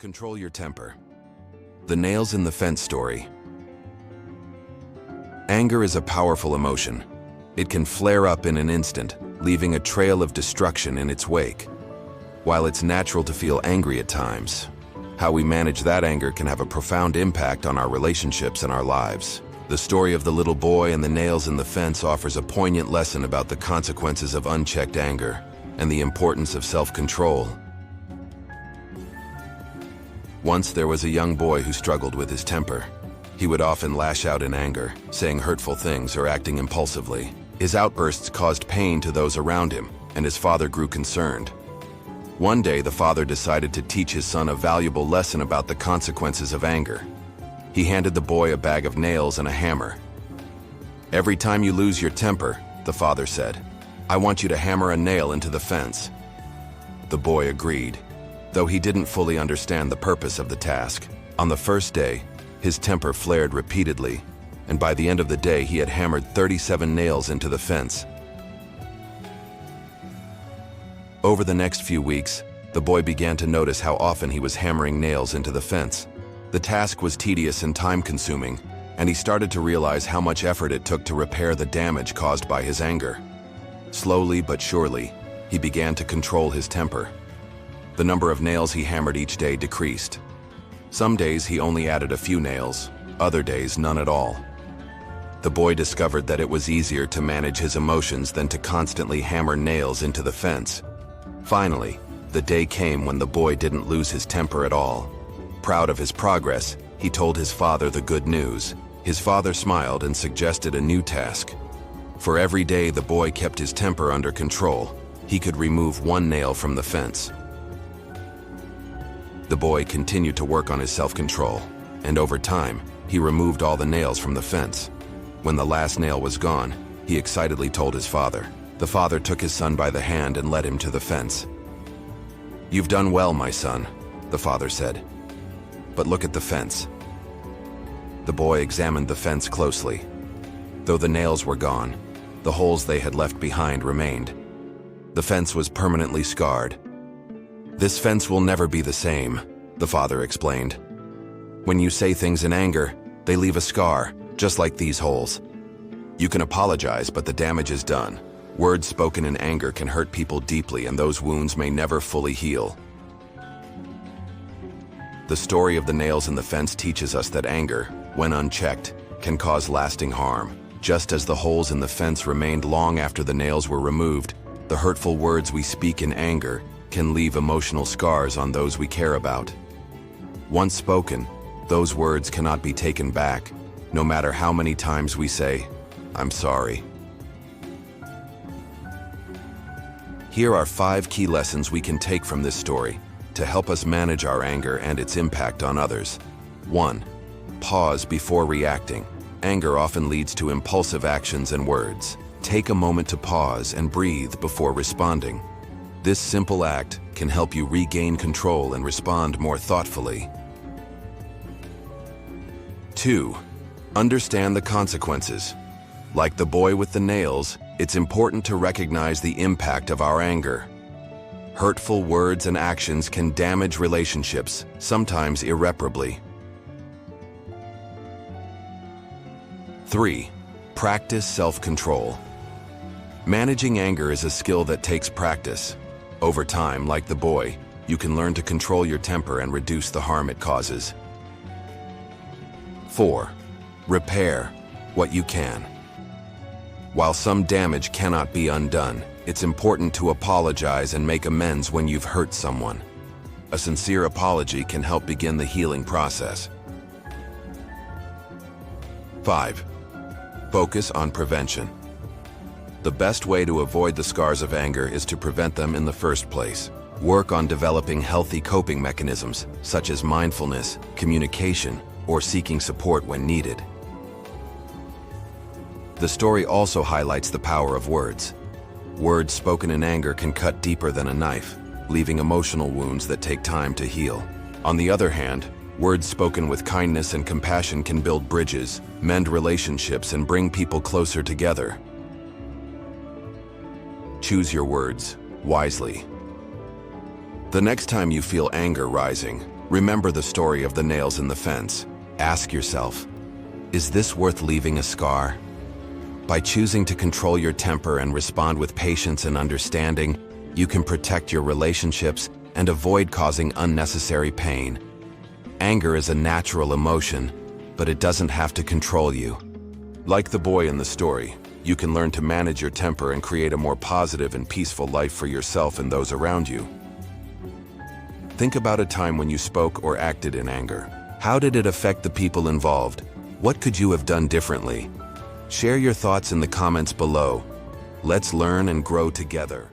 Control your temper. The nails in the fence story. Anger is a powerful emotion. It can flare up in an instant, leaving a trail of destruction in its wake. While it's natural to feel angry at times, how we manage that anger can have a profound impact on our relationships and our lives. The story of the little boy and the nails in the fence offers a poignant lesson about the consequences of unchecked anger and the importance of self-control. Once there was a young boy who struggled with his temper. He would often lash out in anger, saying hurtful things or acting impulsively. His outbursts caused pain to those around him, and his father grew concerned. One day, the father decided to teach his son a valuable lesson about the consequences of anger. He handed the boy a bag of nails and a hammer. "Every time you lose your temper," the father said, "I want you to hammer a nail into the fence." The boy agreed, though he didn't fully understand the purpose of the task. On the first day, his temper flared repeatedly, and by the end of the day he had hammered 37 nails into the fence. Over the next few weeks, the boy began to notice how often he was hammering nails into the fence. The task was tedious and time-consuming, and he started to realize how much effort it took to repair the damage caused by his anger. Slowly but surely, he began to control his temper. The number of nails he hammered each day decreased. Some days he only added a few nails, other days none at all. The boy discovered that it was easier to manage his emotions than to constantly hammer nails into the fence. Finally, the day came when the boy didn't lose his temper at all. Proud of his progress, he told his father the good news. His father smiled and suggested a new task. For every day the boy kept his temper under control, he could remove one nail from the fence. The boy continued to work on his self-control, and over time, he removed all the nails from the fence. When the last nail was gone, he excitedly told his father. The father took his son by the hand and led him to the fence. "You've done well, my son," the father said. "But look at the fence." The boy examined the fence closely. Though the nails were gone, the holes they had left behind remained. The fence was permanently scarred. "This fence will never be the same," the father explained. "When you say things in anger, they leave a scar, just like these holes. You can apologize, but the damage is done. Words spoken in anger can hurt people deeply, and those wounds may never fully heal." The story of the nails in the fence teaches us that anger, when unchecked, can cause lasting harm. Just as the holes in the fence remained long after the nails were removed, the hurtful words we speak in anger can leave emotional scars on those we care about. Once spoken, those words cannot be taken back, no matter how many times we say, "I'm sorry." Here are 5 key lessons we can take from this story to help us manage our anger and its impact on others. 1. Pause before reacting. Anger often leads to impulsive actions and words. Take a moment to pause and breathe before responding. This simple act can help you regain control and respond more thoughtfully. 2. Understand the consequences. Like the boy with the nails, it's important to recognize the impact of our anger. Hurtful words and actions can damage relationships, sometimes irreparably. 3. Practice self-control. Managing anger is a skill that takes practice. Over time, like the boy, you can learn to control your temper and reduce the harm it causes. 4. Repair what you can. While some damage cannot be undone, it's important to apologize and make amends when you've hurt someone. A sincere apology can help begin the healing process. 5. Focus on prevention. The best way to avoid the scars of anger is to prevent them in the first place. Work on developing healthy coping mechanisms, such as mindfulness, communication, or seeking support when needed. The story also highlights the power of words. Words spoken in anger can cut deeper than a knife, leaving emotional wounds that take time to heal. On the other hand, words spoken with kindness and compassion can build bridges, mend relationships, and bring people closer together. Choose your words wisely. The next time you feel anger rising, Remember the story of the nails in the fence. Ask yourself, is this worth leaving a scar? By choosing to control your temper and respond with patience and understanding, you can protect your relationships and avoid causing unnecessary pain. Anger is a natural emotion, but it doesn't have to control you. Like the boy in the story, you can learn to manage your temper and create a more positive and peaceful life for yourself and those around you. Think about a time when you spoke or acted in anger. How did it affect the people involved? What could you have done differently? Share your thoughts in the comments below. Let's learn and grow together.